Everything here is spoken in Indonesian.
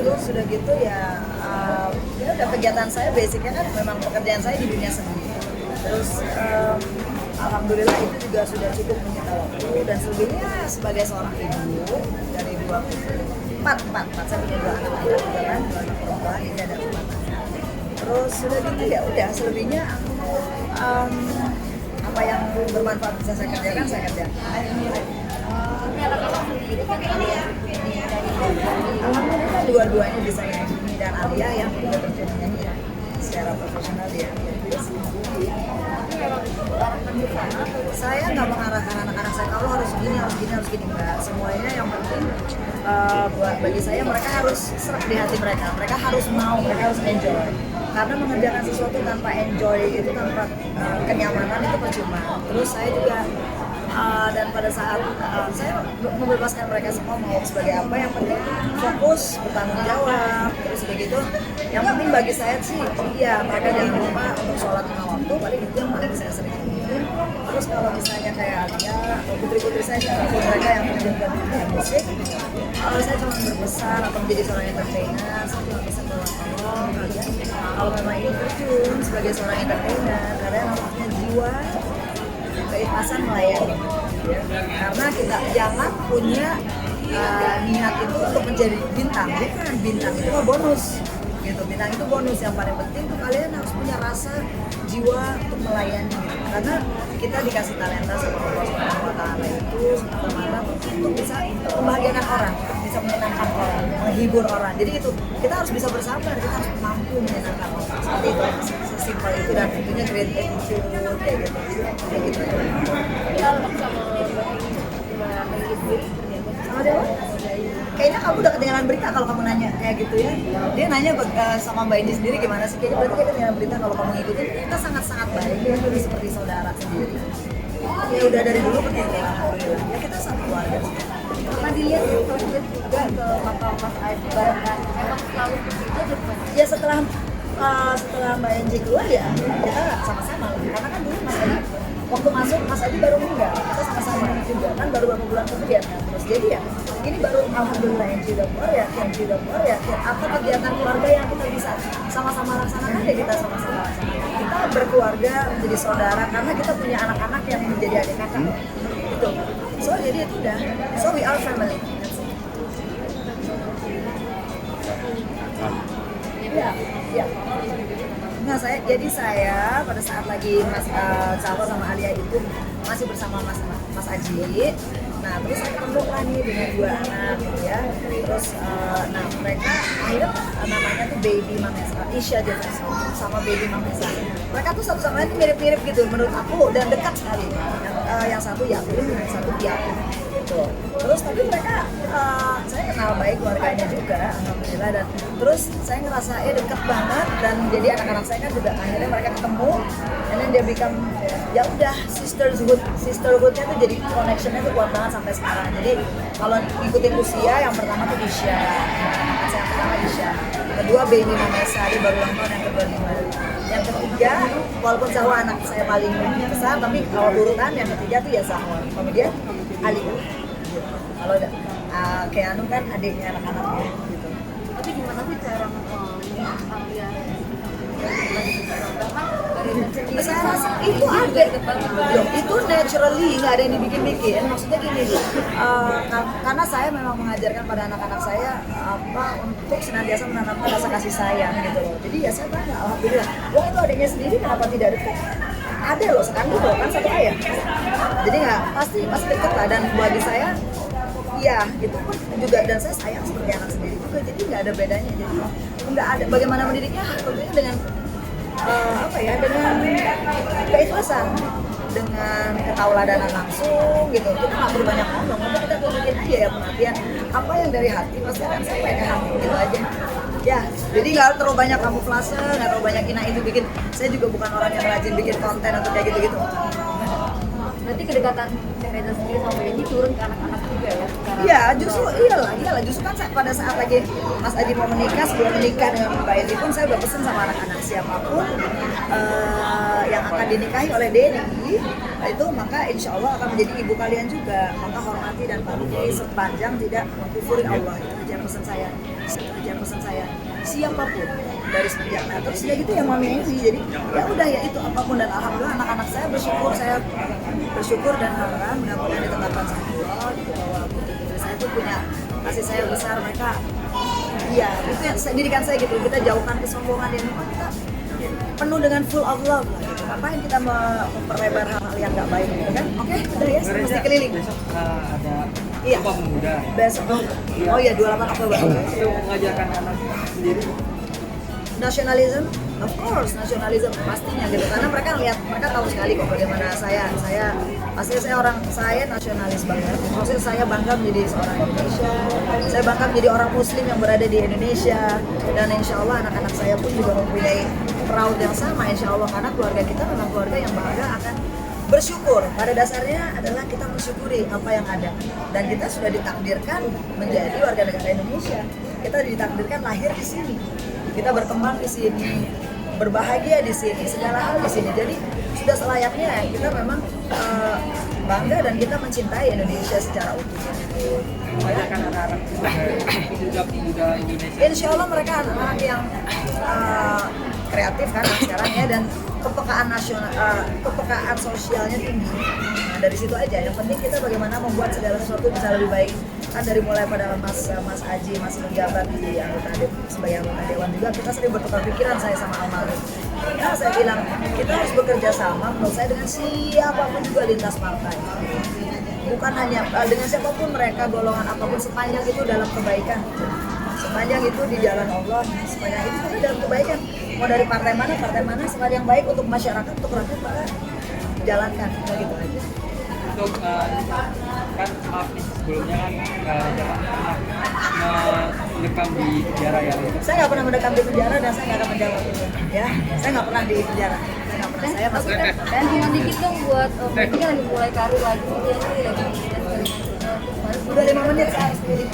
terus sudah gitu ya, ya udah kegiatan saya basicnya kan memang pekerjaan saya di dunia seni. Terus alhamdulillah itu juga sudah cukup menyita waktu, dan selebihnya sebagai seorang ibu dari empat saya punya dua anak juga kan, dua anak perempuan, ini ada 4 anak. Terus sudah gitu ya udah selebihnya apa yang bermanfaat bisa saya kerjakan, saya kerjakan. Alhamdulillah dua-duanya bisa nyanyi, dan Alia yang udah terjun nyanyi ya, secara profesional ya. Saya nggak mengarahkan anak-anak saya kalau harus gini, enggak. Semuanya yang penting buat bagi saya mereka harus serap di hati mereka harus mau, mereka harus enjoy. Karena mengerjakan sesuatu tanpa enjoy itu, tanpa kenyamanan itu percuma. Terus saya juga dan pada saat saya membebaskan mereka semua mau sebagai apa, yang penting fokus, bertanggung jawab, terus begitu. Yang penting bagi saya sih, ya mereka jangan lupa untuk sholat 5 waktu, paling itu yang paling saya sering ingetin. Terus kalau misalnya kayak Alia, putri-putri saya, siapapun mereka yang menunjukkan dunia musik, kalau saya cuma berbesar atau menjadi seorang entertainer, saya cuma bisa tolong kalian kalau memang ingin terjun sebagai seorang entertainer, karena yang namanya jiwa keikhlasan melayani, ya. Karena kita jangan punya niat itu untuk menjadi bintang, bukan. Bintang itu bonus gitu, bintang itu bonus. Yang paling penting tuh kalian harus punya rasa jiwa untuk melayani gitu. Karena kita dikasih talenta sama Allah Subhanahu wa Ta'ala itu semata-mata untuk bisa membahagiakan orang, bisa menyenangkan orang, menghibur orang. Jadi itu kita harus bisa bersabar, kita harus mampu menyenangkan orang. Seperti itu, sesimpel itu, dan tentunya great attitude kayak gitu. Sama dia? Kayaknya kamu udah ketinggalan berita kalau kamu nanya kayak gitu ya. Dia nanya sama Mbak Indi sendiri gimana sih, kayaknya berarti kita ketinggalan berita kalau kamu ngikutin. Kita sangat-sangat baik ya, jadi seperti saudara sendiri. Ya udah dari dulu begitu, alhamdulillah. Ya kita satu keluarga. Pernah dilihat ya, juga ke makam Mas Adi Barangan, emang selalu begitu aja. Ya setelah Mbak Enji keluar ya kita sama-sama, karena kan dulu Mas Adi waktu masuk, Mas Adi baru meninggal, kita sama-sama juga kan, baru beberapa bulan kemudian kan. Terus jadi ya ini baru alhamdulillah Enji udah keluar ya, apa kegiatan keluarga yang kita bisa sama-sama laksanakan ya, kita sama-sama laksanakan. Kita berkeluarga, menjadi saudara, karena kita punya anak-anak yang menjadi adik kakak gitu. So jadi itu udah, so we are family. Ya. Nah saya pada saat lagi Mas Salwa sama Alia itu masih bersama Mas Aji. Nah terus saya ketemu lah nih dengan 2 anak gitu ya. Terus nah mereka akhirnya namanya tuh Baby Mamesa, Isha Jefferson sama Baby Mamesa. Mereka tuh satu sama lain tuh mirip-mirip gitu menurut aku, dan dekat sekali. Yang satu Yakin, yang satu Yakin. Gitu. Terus tapi mereka saya kenal baik keluarganya juga, alhamdulillah, dan terus saya ngerasa deket banget, dan jadi anak-anak saya kan juga akhirnya mereka ketemu, dan dia become ya udah sisterhoodnya tuh jadi connectionnya tuh kuat banget sampai sekarang. Jadi kalau ikutin usia, yang pertama tuh Isya, anak saya yang pertama Isya, kedua Baby Mamesa, dia baru ulang tahun yang ke-25. Yang ketiga, walaupun Zahwa anak saya paling besar, tapi kalau urutan yang ketiga tuh ya Zahwa, kemudian Ali. Kalau Keanu kan adiknya anak-anaknya gitu. Tapi gimana sih cara kalian Saya rasa itu ada, itu naturally, nggak ada yang dibikin-bikin. Maksudnya gini, karena saya memang mengajarkan pada anak-anak saya untuk senantiasa menanamkan rasa kasih sayang gitu loh. Jadi ya saya bangga, alhamdulillah. Wah itu adiknya sendiri kenapa tidak dekat? Ada loh sekarang gitu kan, satu ayah. Jadi nggak pasti dekat lah, dan bagi saya ya itu pun juga, dan saya sayang seperti anak sendiri juga, jadi nggak ada bedanya. Jadi nggak ada bagaimana mendidiknya, tentunya dengan dengan keikhlasan, dengan ketauladanan langsung gitu. Kita nggak perlu banyak ngomong, tapi kita tunjukin aja ya perhatian, apa yang dari hati pasti akan sampai ke hati gitu aja. Ya, jadi nggak terlalu banyak kamuflase, nggak terlalu banyak itu bikin. Saya juga bukan orang yang rajin bikin konten atau kayak gitu-gitu. Berarti kedekatan Reza sendiri sama Benji turun ke anak-anak juga ya? Iya, justru iyalah. Justru kan pada saat lagi Mas Aji mau menikah, sebelum menikah dengan Mbak Edi pun saya udah pesen sama anak-anak, siapapun yang akan dinikahi oleh Denny itu maka insya Allah akan menjadi ibu kalian juga. Maka hormati dan patuhi sepanjang tidak mengkufuri Allah, itu aja. pesan saya, siapapun dari semenjak. Nah terus ya gitu ya Mami Enzi, jadi ya udah ya itu apapun, dan alhamdulillah anak-anak saya bersyukur dan harap mudah-mudahan ditetapkan sama Allah gitu, bahwa putri-putri saya itu punya kasih saya besar. Mereka iya itu yang didikan saya gitu, kita jauhkan kesombongan dan kita penuh dengan full of love lah, gitu. Ngapain kita memperlebar hal-hal yang nggak baik gitu kan? Oke, udah ya, mesti keliling. Besok ada Iya. Sumpah Pemuda. Besok, oh iya 28 Oktober. Itu mengajarkan anak sendiri. Nasionalisme, of course, nasionalisme pastinya gitu, karena mereka tahu sekali kok bagaimana saya nasionalis banget. Maksudnya saya bangga menjadi seorang Indonesia, saya bangga menjadi orang Muslim yang berada di Indonesia, dan insya Allah anak-anak saya pun juga mempunyai proud yang sama insya Allah, karena keluarga kita memang keluarga yang bahagia akan bersyukur. Pada dasarnya adalah kita mensyukuri apa yang ada, dan kita sudah ditakdirkan menjadi warga negara Indonesia. Kita ditakdirkan lahir di sini, kita berkembang di sini, berbahagia di sini, segala hal di sini. Jadi sudah selayaknya kita memang bangga dan kita mencintai Indonesia secara utuh. Mengajarkan anak-anak pemuda Indonesia. Insya Allah mereka anak-anak yang kreatif kan sekarang ya, dan kepekaan sosialnya tinggi. Nah dari situ aja, yang penting kita bagaimana membuat segala sesuatu bisa lebih baik. Kan dari mulai pada Mas Aji masih menjabat di sebagai anggota dewan juga, kita sering bertukar pikiran saya sama almarhum. Nah saya bilang kita harus bekerja sama menurut saya dengan siapapun juga lintas partai. Bukan hanya dengan siapapun mereka, golongan apapun, sepanjang itu dalam kebaikan, sepanjang itu di jalan Allah, sepanjang itu dalam kebaikan. Mau dari partai mana, sepanjang yang baik untuk masyarakat, untuk rakyat, maka jalankan, begitu aja. Untuk kan maaf nih, sebelumnya kan jangan pernah mendekam di penjara ya. Saya nggak pernah mendekam di penjara dan saya nggak akan menjawab itu ya. Saya nggak pernah di penjara, saya nggak pernah. Saya masih Dan cuma dikit dong buat ini lagi mulai karir lagi, dia lagi udah 5 menit saya harus pilih.